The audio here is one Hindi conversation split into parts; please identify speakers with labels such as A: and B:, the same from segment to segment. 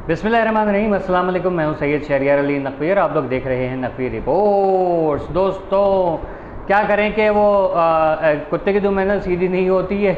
A: बिस्मिल्लाहिर्रहमानिर्रहीम, अस्सलाम वालेकुम। मैं हूं सैयद शहरियार अली नकवी और आप लोग देख रहे हैं नकवी रिपोर्ट्स। दोस्तों, क्या करें कि वो कुत्ते की जो मेहनत सीधी नहीं होती है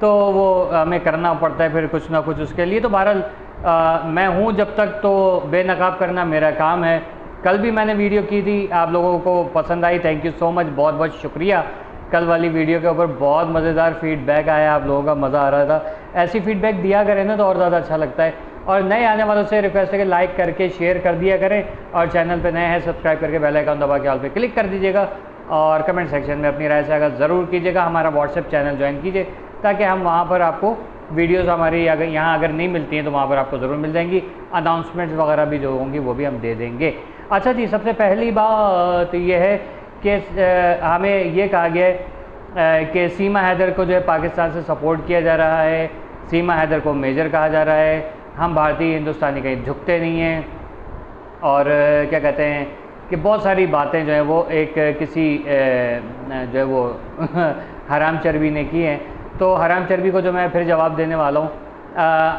A: तो वो हमें करना पड़ता है फिर कुछ ना कुछ उसके लिए। तो बहरहाल मैं हूं जब तक, तो बेनकाब करना मेरा काम है। कल भी मैंने वीडियो की थी, आप लोगों को पसंद आई, थैंक यू सो मच, बहुत बहुत शुक्रिया। कल वाली वीडियो के ऊपर बहुत मज़ेदार फीडबैक आया, आप लोगों का मज़ा आ रहा था। ऐसी फीडबैक दिया करें ना तो और ज़्यादा अच्छा लगता है। और नए आने वालों से रिक्वेस्ट है कि लाइक करके शेयर कर दिया करें, और चैनल पे नए हैं सब्सक्राइब करके बेल आइकन दबा के ऑल पे क्लिक कर दीजिएगा, और कमेंट सेक्शन में अपनी राय से अगर ज़रूर कीजिएगा। हमारा व्हाट्सएप चैनल ज्वाइन कीजिए ताकि हम वहाँ पर आपको वीडियोज़ हमारी अगर यहाँ अगर नहीं मिलती हैं तो वहाँ पर आपको ज़रूर मिल जाएंगी। अनाउंसमेंट्स वगैरह भी जो होंगी वो भी हम दे देंगे। अच्छा जी, सबसे पहली बात यह है कि हमें ये कहा गया है कि सीमा हैदर को जो है पाकिस्तान से सपोर्ट किया जा रहा है, सीमा हैदर को मेजर कहा जा रहा है। हम भारतीय हिंदुस्तानी कहीं झुकते नहीं हैं, और क्या कहते हैं कि बहुत सारी बातें जो है वो एक किसी जो है वो हराम चर्बी ने की हैं। तो हराम चर्बी को जो मैं फिर जवाब देने वाला हूँ,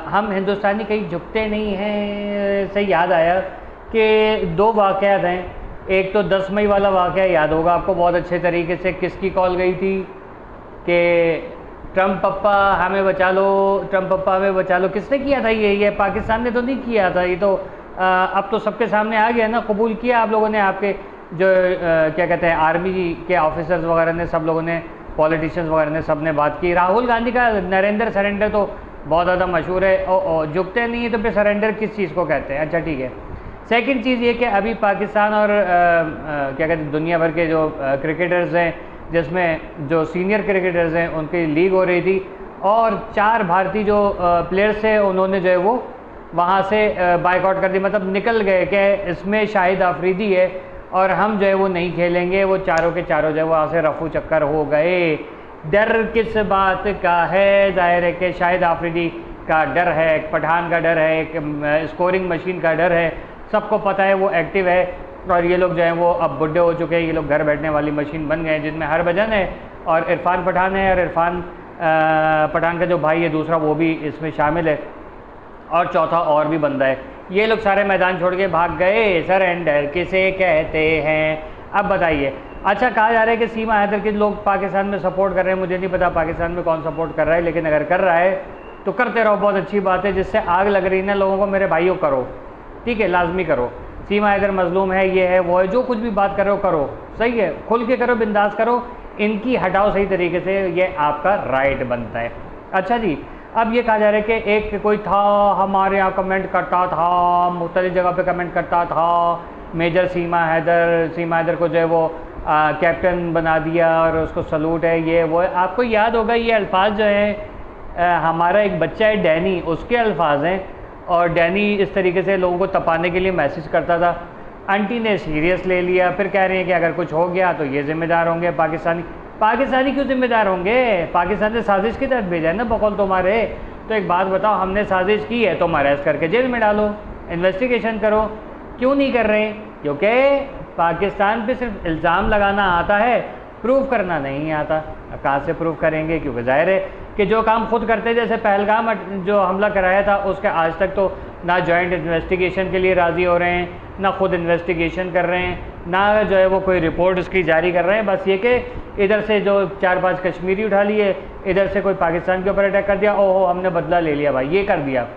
A: हम हिंदुस्तानी कहीं झुकते नहीं हैं से याद आया कि दो वाक़यात हैं। एक तो 10 मई वाला वाक़या याद होगा आपको बहुत अच्छे तरीके से, किसकी कॉल गई थी कि ट्रम्प पप्पा हमें बचा लो, ट्रम्प पप्पा हमें बचा लो। किसने किया था ये पाकिस्तान ने तो नहीं किया था, ये तो अब तो सबके सामने आ गया ना, कबूल किया आप लोगों ने, आपके जो क्या कहते हैं आर्मी के ऑफिसर्स वगैरह ने, सब लोगों ने, पॉलिटिशियंस वगैरह ने, सब ने बात की। राहुल गांधी का नरेंद्र सरेंडर तो बहुत ज़्यादा मशहूर है, झुकते नहीं है तो फिर सरेंडर किस चीज़ को कहते हैं। अच्छा ठीक है। सेकंड चीज़ ये कि अभी पाकिस्तान और क्या कहते हैं दुनिया भर के जो क्रिकेटर्स हैं, जिसमें जो सीनियर क्रिकेटर्स हैं उनकी लीग हो रही थी, और 4 भारतीय जो प्लेयर्स थे उन्होंने जो है वो वहाँ से बाइकआउट कर दी, मतलब निकल गए कि इसमें शाहिद आफरीदी है और हम जो है वो नहीं खेलेंगे। वो चारों के चारों जो है वहाँ से रफू चक्कर हो गए। डर किस बात का है? जाहिर है कि शाहिद आफरीदी का डर है, एक पठान का डर है, एक स्कोरिंग मशीन का डर है, सबको पता है वो एक्टिव है। और ये लोग जो हैं वो अब बुढ़े हो चुके हैं, ये लोग घर बैठने वाली मशीन बन गए हैं, जिनमें हरभजन है और इरफान पठान है, और इरफान पठान का जो भाई है दूसरा वो भी इसमें शामिल है, और चौथा और भी बंदा है। ये लोग सारे मैदान छोड़ के भाग गए। सरेंडर किसे कहते हैं? अब बताइए। अच्छा, कहा जा रहा है कि सीमा हैदर के लोग पाकिस्तान में सपोर्ट कर रहे हैं। मुझे नहीं पता पाकिस्तान में कौन सपोर्ट कर रहा है, लेकिन अगर कर रहा है तो करते रहो, बहुत अच्छी बात है। जिससे आग लग रही है ना लोगों को, मेरे भाइयों करो, ठीक है, लाजमी करो। सीमा हैदर मजलूम है, ये है वो है, जो कुछ भी बात करो करो, सही है, खुल के करो, बिंदास करो, इनकी हटाओ सही तरीके से, ये आपका राइट बनता है। अच्छा जी, अब ये कहा जा रहा है कि एक कोई था हमारे यहाँ कमेंट करता था, मुख्तलिफ जगह पे कमेंट करता था, मेजर सीमा हैदर को जो है वो कैप्टन बना दिया और उसको सलूट है, ये वो है। आपको याद होगा ये अल्फाज जो हैं, हमारा एक बच्चा है डैनी, उसके अल्फाज हैं, और डैनी इस तरीके से लोगों को तपाने के लिए मैसेज करता था। आंटी ने सीरियस ले लिया, फिर कह रही है कि अगर कुछ हो गया तो ये ज़िम्मेदार होंगे, पाकिस्तानी क्यों जिम्मेदार होंगे? पाकिस्तान ने साजिश की तरफ भेजा है ना बकौल तुम्हारे। तो एक बात बताओ, हमने साजिश की है तो अरेस्ट करके जेल में डालो, इन्वेस्टिगेशन करो। क्यों नहीं कर रहे? क्योंकि पाकिस्तान पे सिर्फ इल्ज़ाम लगाना आता है, प्रूव करना नहीं आता। कहाँ से प्रूव करेंगे? क्योंकि जाहिर है कि जो काम खुद करते, जैसे पहलगाम जो हमला कराया था, उसके आज तक तो ना जॉइंट इन्वेस्टिगेशन के लिए राज़ी हो रहे हैं, ना खुद इन्वेस्टिगेशन कर रहे हैं, ना जो है वो कोई रिपोर्ट उसकी जारी कर रहे हैं। बस ये कि इधर से जो 4-5 कश्मीरी उठा लिए, इधर से कोई पाकिस्तान के ऊपर अटैक कर दिया, ओहो हमने बदला ले लिया भाई, ये कर दिया,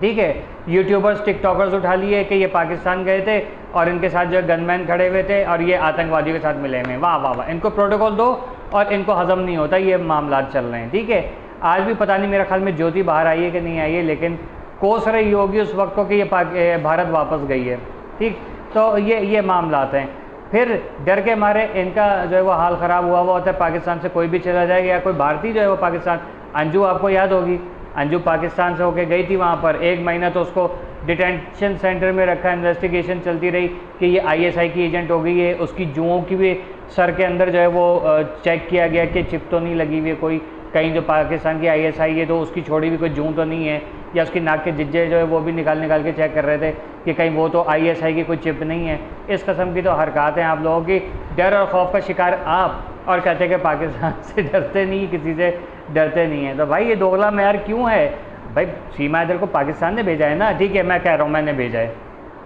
A: ठीक है। यूट्यूबर्स टिकटॉकर्स उठा लिए कि ये पाकिस्तान गए थे और इनके साथ जो गनमैन खड़े हुए थे और ये आतंकवादियों के साथ मिले हुए हैं। वाह वाह वाह, इनको प्रोटोकॉल दो, और इनको हजम नहीं होता ये मामला चल रहे हैं, ठीक है। आज भी पता नहीं, मेरा ख्याल में ज्योति बाहर आई है कि नहीं आई है, लेकिन कोस रही होगी उस वक्त को कि ये भारत वापस गई है, ठीक। तो ये मामलात हैं। फिर डर के मारे इनका जो है वो हाल ख़राब हुआ होता है, पाकिस्तान से कोई भी चला जाएगा या कोई भारतीय जो है वो पाकिस्तान, अंजू आपको याद होगी, अंजू पाकिस्तान से होके गई थी वहाँ पर, 1 महीना तो उसको डिटेंशन सेंटर में रखा, इन्वेस्टिगेशन चलती रही कि ये ISI की एजेंट हो गई है। उसकी जुओं की भी सर के अंदर जो है वो चेक किया गया कि चिप तो नहीं लगी हुई है कोई, कहीं जो पाकिस्तान की ISI है तो उसकी छोड़ी हुई कोई जूँ तो नहीं है, या उसकी नाक के जिज्जे जो है वो भी निकाल के चेक कर रहे थे कि कहीं वो तो ISI की कोई चिप नहीं है। इस कस्म की तो हरकत हैं आप लोगों की। डर और खौफ का शिकार आप, और कहते हैं कि पाकिस्तान से डरते नहीं, किसी से डरते नहीं हैं। तो भाई ये दोगला मेयार क्यों है? भाई सीमा हैदर को पाकिस्तान ने भेजा है ना, ठीक है, मैं कह रहा हूँ मैंने भेजा है,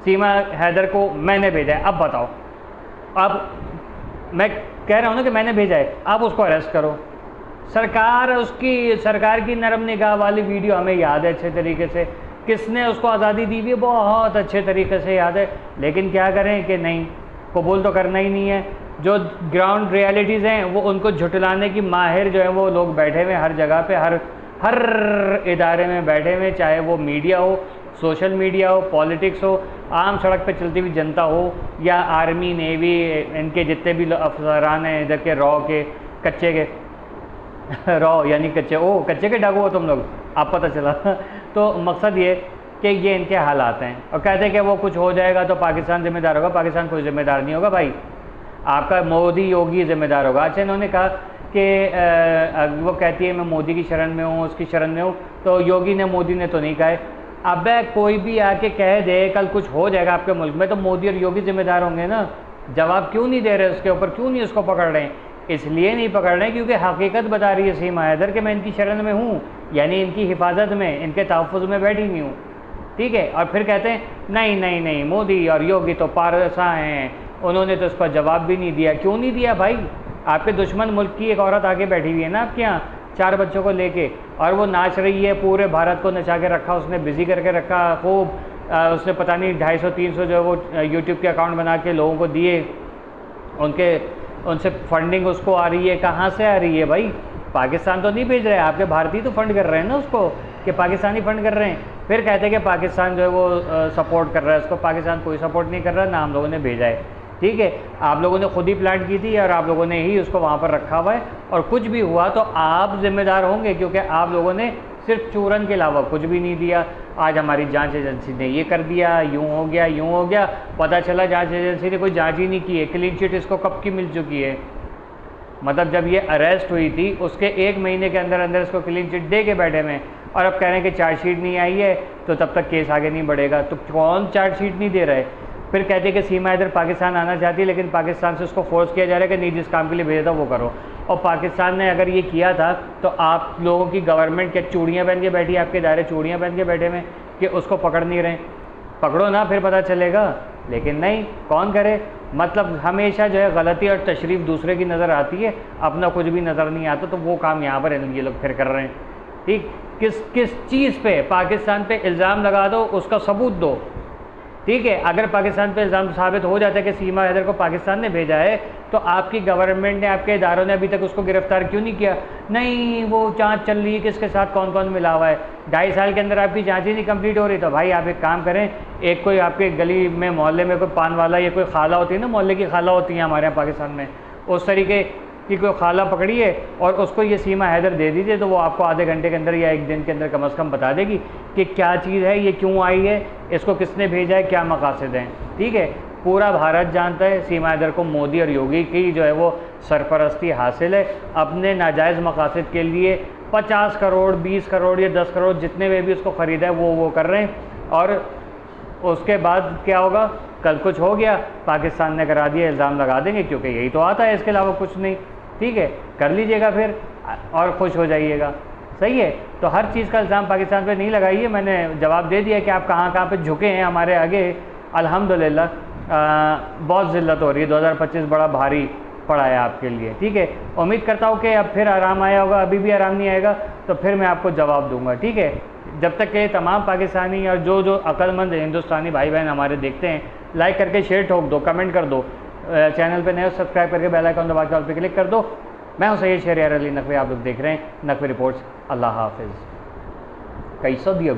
A: सीमा हैदर को मैंने भेजा है, अब बताओ, अब मैं कह रहा हूँ ना कि मैंने भेजा है, आप उसको अरेस्ट करो। सरकार की नरम निगाह वाली वीडियो हमें याद है अच्छे तरीके से, किसने उसको आज़ादी दी हुई है बहुत अच्छे तरीके से याद है, लेकिन क्या करें कि नहीं, कबूल तो करना ही नहीं है। जो ग्राउंड रियलिटीज़ हैं वो उनको झुटलाने की माहिर जो है वो लोग बैठे हुए हर जगह पे, हर इदारे में बैठे हुए, चाहे वो मीडिया हो, सोशल मीडिया हो, पॉलिटिक्स हो, आम सड़क पे चलती हुई जनता हो, या आर्मी नेवी, इनके जितने भी अफसरान हैं इधर के रॉ के कच्चे के रॉ यानी कच्चे के डाकू हो तुम लोग, आप पता चला तो मकसद ये कि ये इनके हालात हैं, और कहते हैं कि वो कुछ हो जाएगा तो पाकिस्तान ज़िम्मेदार होगा। पाकिस्तान कोई ज़िम्मेदार नहीं होगा भाई, आपका मोदी योगी ज़िम्मेदार होगा। अच्छा, इन्होंने कहा कि वो कहती है मैं मोदी की शरण में हूँ, उसकी शरण में हूँ, तो योगी ने मोदी ने तो नहीं कहा है। अबे कोई भी आके कह दे कल कुछ हो जाएगा आपके मुल्क में, तो मोदी और योगी ज़िम्मेदार होंगे ना। जवाब क्यों नहीं दे रहे उसके ऊपर, क्यों नहीं उसको पकड़ रहे हैं? इसलिए नहीं पकड़ रहे हैं क्योंकि हकीकत बता रही है सीमा हैदर कि मैं इनकी शरण में हूँ, यानी इनकी हिफाजत में, इनके तहफ़्फ़ुज़ में बैठी हुई हूँ, ठीक है। और फिर कहते हैं नहीं नहीं नहीं, मोदी और योगी तो पारसा हैं, उन्होंने तो इस पर जवाब भी नहीं दिया। क्यों नहीं दिया भाई? आपके दुश्मन मुल्क की एक औरत आके बैठी हुई है ना आपके यहाँ 4 बच्चों को लेके, और वो नाच रही है, पूरे भारत को नचा के रखा उसने, बिज़ी करके रखा खूब। उसने पता नहीं 250-300 जो है वो यूट्यूब के अकाउंट बना के लोगों को दिए, उनसे फंडिंग उसको आ रही है। कहाँ से आ रही है भाई? पाकिस्तान तो नहीं भेज रहे, आपके भारतीय तो फंड कर रहे हैं ना उसको, कि पाकिस्तानी फंड कर रहे हैं। फिर कहते हैं कि पाकिस्तान जो है वो सपोर्ट कर रहा है उसको। पाकिस्तान कोई सपोर्ट नहीं कर रहा, ना हम लोगों ने भेजा है, ठीक है। आप लोगों ने खुद ही प्लान की थी और आप लोगों ने ही उसको वहाँ पर रखा हुआ है, और कुछ भी हुआ तो आप जिम्मेदार होंगे, क्योंकि आप लोगों ने सिर्फ चूरन के अलावा कुछ भी नहीं दिया। आज हमारी जांच एजेंसी ने ये कर दिया, यूँ हो गया, यूँ हो गया, पता चला जांच एजेंसी ने कोई जांच ही नहीं की है। क्लीन चिट इसको कब की मिल चुकी है? मतलब जब ये अरेस्ट हुई थी उसके 1 महीने के अंदर अंदर इसको क्लीन चिट दे के बैठे में, और अब कह रहे हैं कि चार्जशीट नहीं आई है तो तब तक केस आगे नहीं बढ़ेगा। तो कौन चार्जशीट नहीं दे रहा है? फिर कहते हैं कि सीमा हैदर पाकिस्तान आना चाहती है, लेकिन पाकिस्तान से उसको फोर्स किया जा रहा है कि नहीं, जिस काम के लिए भेजा था वो करो। और पाकिस्तान ने अगर ये किया था तो आप लोगों की गवर्नमेंट क्या चूड़ियाँ पहन के बैठी, आपके दायरे चूड़ियाँ पहन के बैठे में कि उसको पकड़ नहीं रहे? पकड़ो ना, फिर पता चलेगा। लेकिन नहीं, कौन करे? मतलब हमेशा जो है गलती और तशरीफ़ दूसरे की नज़र आती है, अपना कुछ भी नज़र नहीं आता। तो वो काम यहाँ पर ये लोग फिर कर रहे हैं, ठीक। किस चीज़ पे? पाकिस्तान पे इल्ज़ाम लगा दो, उसका सबूत दो, ठीक है। अगर पाकिस्तान पे इल्ज़ाम साबित हो जाता है कि सीमा हैदर को पाकिस्तान ने भेजा है, तो आपकी गवर्नमेंट ने, आपके इदारों ने अभी तक उसको गिरफ़्तार क्यों नहीं किया? नहीं, वो जांच चल रही है किसके साथ कौन कौन मिला हुआ है, 2.5 साल के अंदर आपकी जांच ही नहीं कंप्लीट हो रही। तो भाई आप एक काम करें, एक कोई आपके गली में मोहल्ले में कोई पान वाला या कोई खाला होती है ना, मोहल्ले की खाला होती है हमारे यहाँ पाकिस्तान में, उस तरीके की कोई खाला पकड़िए और उसको ये सीमा हैदर दे दीजिए, तो वो आपको आधे घंटे के अंदर या 1 दिन के अंदर कम से कम बता देगी कि क्या चीज़ है, ये क्यों आई है, इसको किसने भेजा है, क्या मकासद हैं, ठीक है। पूरा भारत जानता है सीमा हैदर को मोदी और योगी की जो है वो सरपरस्ती हासिल है। अपने नाजायज़ मकासद के लिए 50 करोड़ 20 करोड़ या 10 करोड़ जितने में भी उसको ख़रीदा है वो कर रहे हैं। और उसके बाद क्या होगा? कल कुछ हो गया, पाकिस्तान ने करा दिया, इल्ज़ाम लगा देंगे, क्योंकि यही तो आता है, इसके अलावा कुछ नहीं, ठीक है। कर लीजिएगा फिर और खुश हो जाइएगा, सही है। तो हर चीज़ का इल्ज़ाम पाकिस्तान पे नहीं लगाइए। मैंने जवाब दे दिया कि आप कहाँ कहाँ पे झुके हैं हमारे आगे। अल्हम्दुलिल्लाह बहुत ज़िल्लत हो रही है, 2025 बड़ा भारी पड़ा है आपके लिए, ठीक है। उम्मीद करता हूँ कि अब फिर आराम आया होगा, अभी भी आराम नहीं आएगा तो फिर मैं आपको जवाब दूँगा, ठीक है। जब तक के तमाम पाकिस्तानी और जो अक्लमंद हिंदुस्तानी भाई बहन हमारे देखते हैं, लाइक करके शेयर ठोक दो, कमेंट कर दो, चैनल पे नए सब्सक्राइब करके बेल आइकन दबा के ऑल पे क्लिक कर दो। मैं हूं सैयद शहरियार अली नकवी, आप लोग देख रहे हैं नकवी रिपोर्ट्स। अल्लाह हाफिज़। कैसा दिया